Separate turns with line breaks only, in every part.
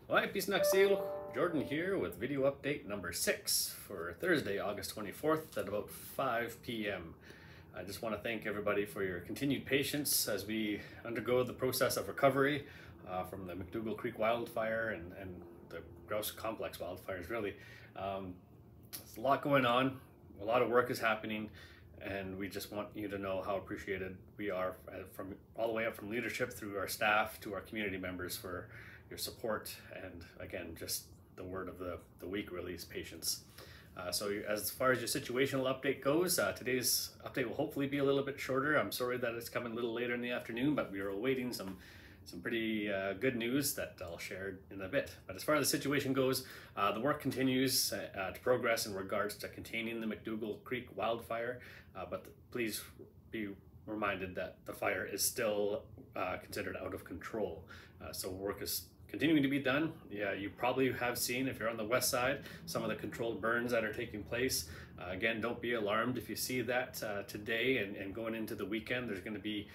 Hi, Peace Seal. Jordan here with video update number 6 for Thursday, August 24th at about 5 p.m. I just want to thank everybody for your continued patience as we undergo the process of recovery from the McDougall Creek wildfire and the Grouse Complex wildfires, really. There's a lot going on, a lot of work is happening, and we just want you to know how appreciated we are from all the way up from leadership through our staff to our community members for your support, and again, just the word of the week really is patience. So as far as your situational update goes, today's update will hopefully be a little bit shorter. I'm sorry that it's coming a little later in the afternoon, but we are awaiting some pretty good news that I'll share in a bit. But as far as the situation goes, the work continues to progress in regards to containing the McDougall Creek wildfire, but please be reminded that the fire is still considered out of control. So work is continuing to be done. Yeah, you probably have seen, if you're on the west side, some of the controlled burns that are taking place. Again, don't be alarmed if you see that today and going into the weekend. There's going to be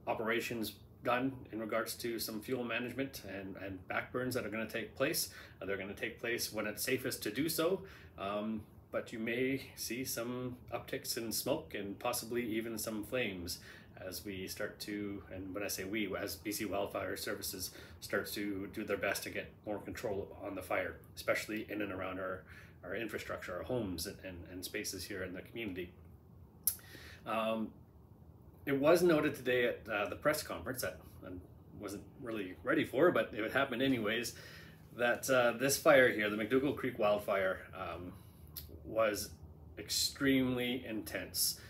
operations done in regards to some fuel management and backburns that are going to take place. They're going to take place when it's safest to do so. But you may see some upticks in smoke and possibly even some flames as we start to, and when I say we, as BC Wildfire Services starts to do their best to get more control on the fire, especially in and around our infrastructure, our homes and spaces here in the community. It was noted today at the press conference that I wasn't really ready for, but it happened anyways, that this fire here, the McDougall Creek wildfire, was extremely intense.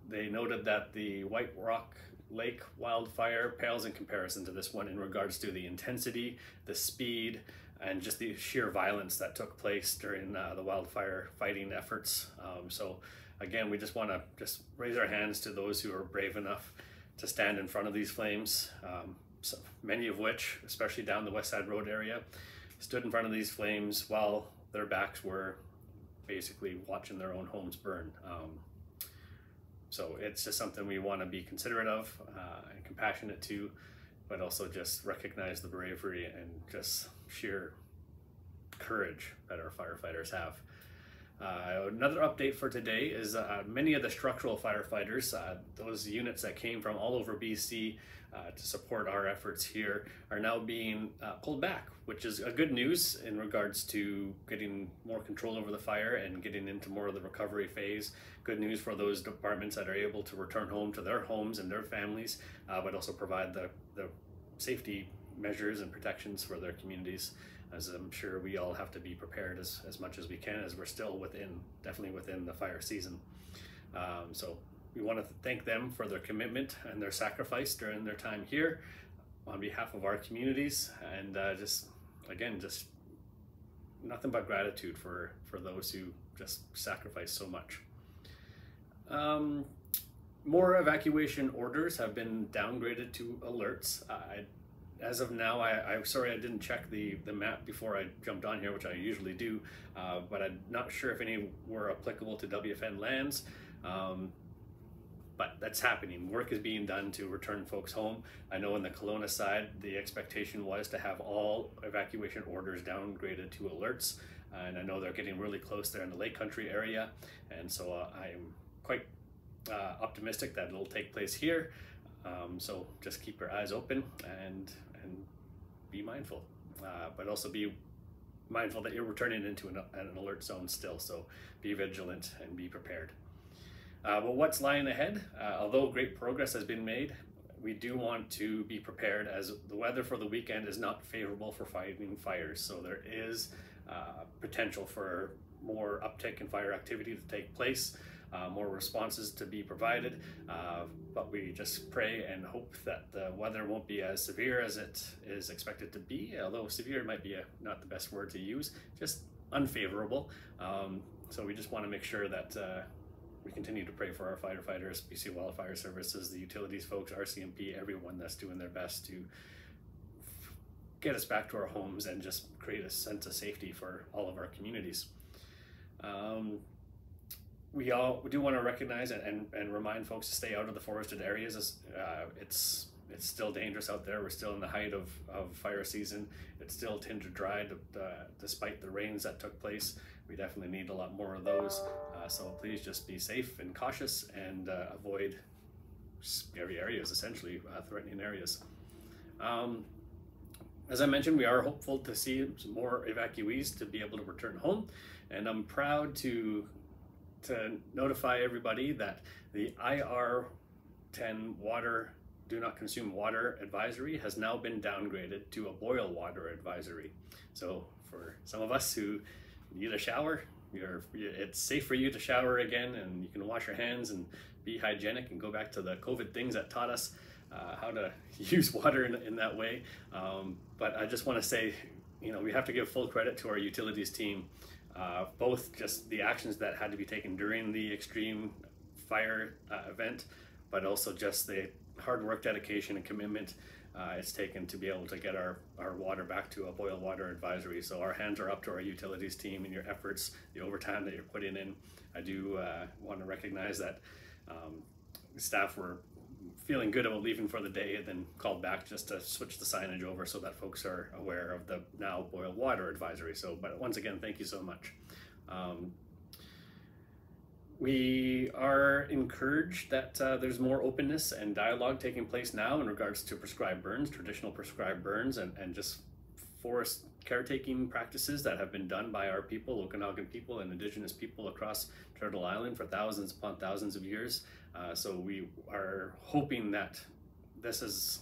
They noted that the White Rock Lake wildfire pales in comparison to this one in regards to the intensity, the speed, and just the sheer violence that took place during the wildfire fighting efforts. So again, we just want to raise our hands to those who are brave enough to stand in front of these flames, so many of which, especially down the West Side Road area, stood in front of these flames while their backs were basically watching their own homes burn. So it's just something we want to be considerate of and compassionate to, but also just recognize the bravery and just sheer courage that our firefighters have. Another update for today is many of the structural firefighters, those units that came from all over BC to support our efforts here, are now being pulled back, which is a good news in regards to getting more control over the fire and getting into more of the recovery phase. Good news for those departments that are able to return home to their homes and their families, but also provide the safety measures and protections for their communities, as I'm sure we all have to be prepared as much as we can, as we're still definitely within the fire season. So we want to thank them for their commitment and their sacrifice during their time here on behalf of our communities, and just nothing but gratitude for those who just sacrifice so much. More evacuation orders have been downgraded to alerts. As of now, I'm sorry I didn't check the map before I jumped on here, which I usually do, but I'm not sure if any were applicable to WFN lands. But that's happening. Work is being done to return folks home. I know in the Kelowna side, the expectation was to have all evacuation orders downgraded to alerts, and I know they're getting really close there in the Lake Country area, and so I'm quite optimistic that it'll take place here. So just keep your eyes open and be mindful, but also be mindful that you're returning into an alert zone still, so be vigilant and be prepared. Well, what's lying ahead? Although great progress has been made, we do want to be prepared, as the weather for the weekend is not favorable for fighting fires. So there is potential for more uptick in fire activity to take place, more responses to be provided, but we just pray and hope that the weather won't be as severe as it is expected to be, although severe might be not the best word to use, just unfavorable. So we just want to make sure that we continue to pray for our firefighters, BC Wildfire Services, the utilities folks, RCMP, everyone that's doing their best to get us back to our homes and just create a sense of safety for all of our communities. We do want to recognize and remind folks to stay out of the forested areas. It's it's still dangerous out there. We're still in the height of fire season. It's still tinder dry despite the rains that took place. We definitely need a lot more of those. So please just be safe and cautious and avoid scary areas, essentially threatening areas. As I mentioned, we are hopeful to see some more evacuees to be able to return home, and I'm proud to notify everybody that the IR10 water do not consume water advisory has now been downgraded to a boil water advisory. So for some of us who need a shower, it's safe for you to shower again, and you can wash your hands and be hygienic and go back to the COVID things that taught us how to use water in that way. But I just want to say, we have to give full credit to our utilities team, both just the actions that had to be taken during the extreme fire event, but also just the hard work, dedication, and commitment it's taken to be able to get our water back to a boil water advisory. So our hands are up to our utilities team and your efforts, the overtime that you're putting in. I do want to recognize that staff were feeling good about leaving for the day and then called back just to switch the signage over so that folks are aware of the now boil water advisory. So, but once again, thank you so much. We are encouraged that there's more openness and dialogue taking place now in regards to prescribed burns, traditional prescribed burns, and just forest caretaking practices that have been done by our people, Okanagan people and Indigenous people across Turtle Island for thousands upon thousands of years. So we are hoping that this is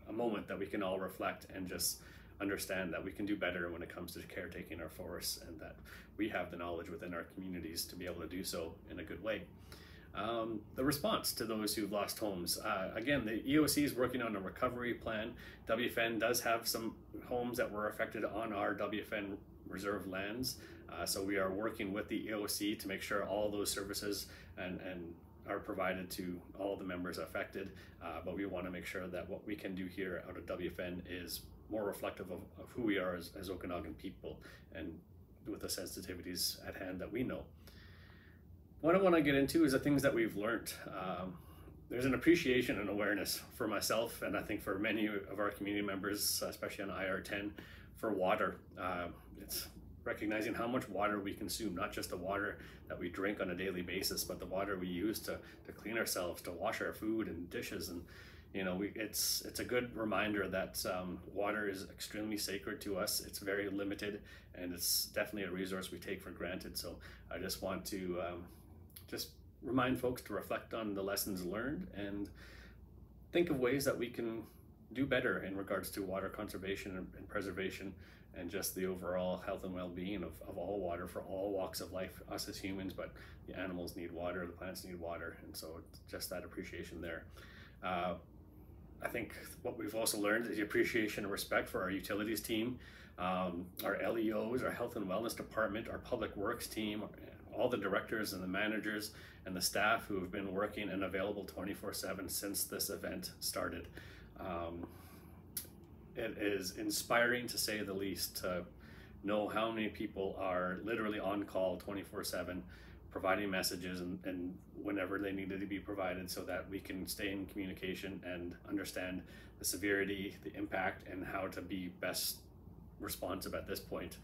a moment that we can all reflect and just understand that we can do better when it comes to caretaking our forests, and that we have the knowledge within our communities to be able to do so in a good way. The response to those who've lost homes. Again, the EOC is working on a recovery plan. WFN does have some homes that were affected on our WFN reserve lands. So we are working with the EOC to make sure all those services and are provided to all the members affected. But we want to make sure that what we can do here out of WFN is more reflective of who we are as Okanagan people, and with the sensitivities at hand that we know. What I want to get into is the things that we've learned. There's an appreciation and awareness for myself, and I think for many of our community members, especially on IR10, for water. It's recognizing how much water we consume, not just the water that we drink on a daily basis, but the water we use to clean ourselves, to wash our food and dishes. And it's a good reminder that water is extremely sacred to us. It's very limited, and it's definitely a resource we take for granted. So I just want to just remind folks to reflect on the lessons learned and think of ways that we can do better in regards to water conservation and preservation, and just the overall health and well-being of all water for all walks of life. Us as humans, but the animals need water, the plants need water, and so just that appreciation there. I think what we've also learned is the appreciation and respect for our utilities team, our LEOs, our health and wellness department, our public works team, all the directors and the managers and the staff who have been working and available 24/7 since this event started. It is inspiring, to say the least, to know how many people are literally on call 24/7, providing messages and whenever they needed to be provided, so that we can stay in communication and understand the severity, the impact, and how to be best responsive at this point.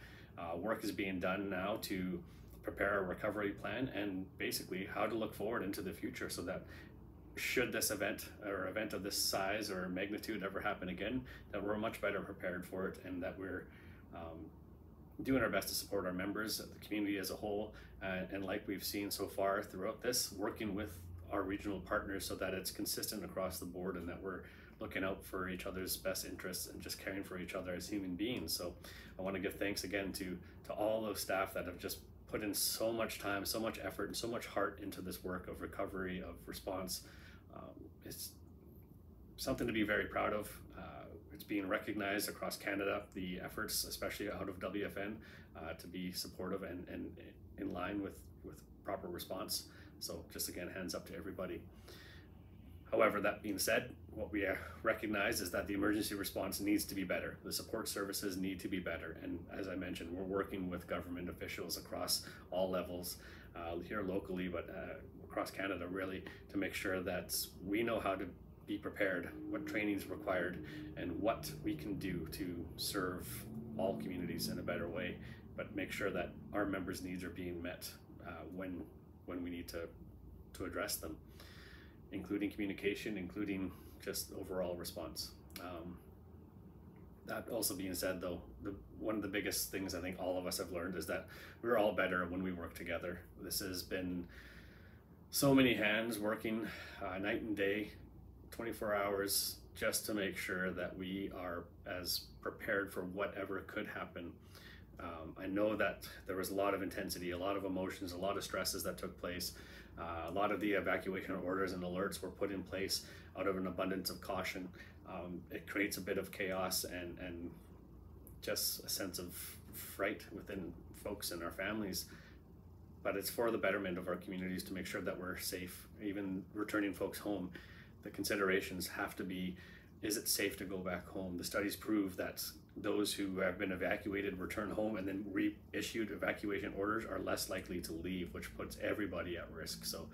Work is being done now to prepare a recovery plan and basically how to look forward into the future, so that should this event or event of this size or magnitude ever happen again, that we're much better prepared for it, and that we're doing our best to support our members, the community as a whole, and like we've seen so far throughout this, working with our regional partners so that it's consistent across the board, and that we're looking out for each other's best interests and just caring for each other as human beings. So I want to give thanks again to all those staff that have just put in so much time, so much effort, and so much heart into this work of recovery, of response. It's something to be very proud of. It's being recognized across Canada, the efforts, especially out of WFN, to be supportive and in line with proper response. So just again, hands up to everybody. However, that being said, what we recognize is that the emergency response needs to be better. The support services need to be better. And as I mentioned, we're working with government officials across all levels, here locally, but across Canada really, to make sure that we know how to be prepared, what training is required, and what we can do to serve all communities in a better way, but make sure that our members' needs are being met when we need to address them, including communication, including just overall response. That also being said, though, one of the biggest things I think all of us have learned is that we're all better when we work together. This has been so many hands working night and day, 24 hours, just to make sure that we are as prepared for whatever could happen. I know that there was a lot of intensity, a lot of emotions, a lot of stresses that took place. A lot of the evacuation orders and alerts were put in place out of an abundance of caution. It creates a bit of chaos and just a sense of fright within folks and our families. But it's for the betterment of our communities to make sure that we're safe. Even returning folks home, the considerations have to be, is it safe to go back home? The studies prove that those who have been evacuated, return home, and then reissued evacuation orders are less likely to leave, which puts everybody at risk. So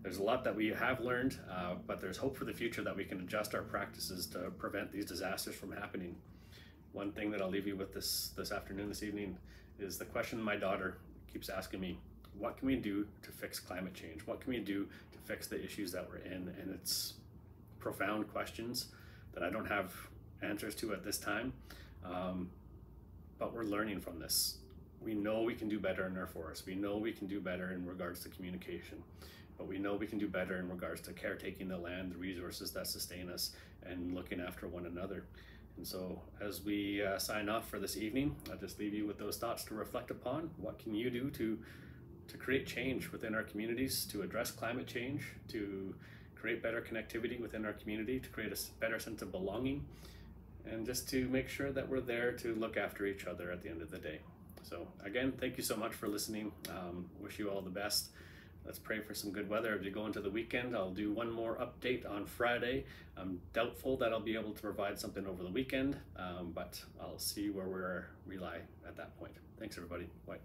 there's a lot that we have learned, but there's hope for the future that we can adjust our practices to prevent these disasters from happening. One thing that I'll leave you with this afternoon, this evening, is the question my daughter keeps asking me: what can we do to fix climate change? What can we do to fix the issues that we're in? And it's profound questions that I don't have answers to at this time, but we're learning from this. We know we can do better in our forests. We know we can do better in regards to communication, but we know we can do better in regards to caretaking the land, the resources that sustain us, and looking after one another. And so as we sign off for this evening, I'll just leave you with those thoughts to reflect upon. What can you do to create change within our communities, to address climate change, to create better connectivity within our community, to create a better sense of belonging, and just to make sure that we're there to look after each other at the end of the day. So again, thank you so much for listening. Wish you all the best. Let's pray for some good weather as we go into the weekend. I'll do one more update on Friday. I'm doubtful that I'll be able to provide something over the weekend, but I'll see where we lie at that point. Thanks everybody. Bye.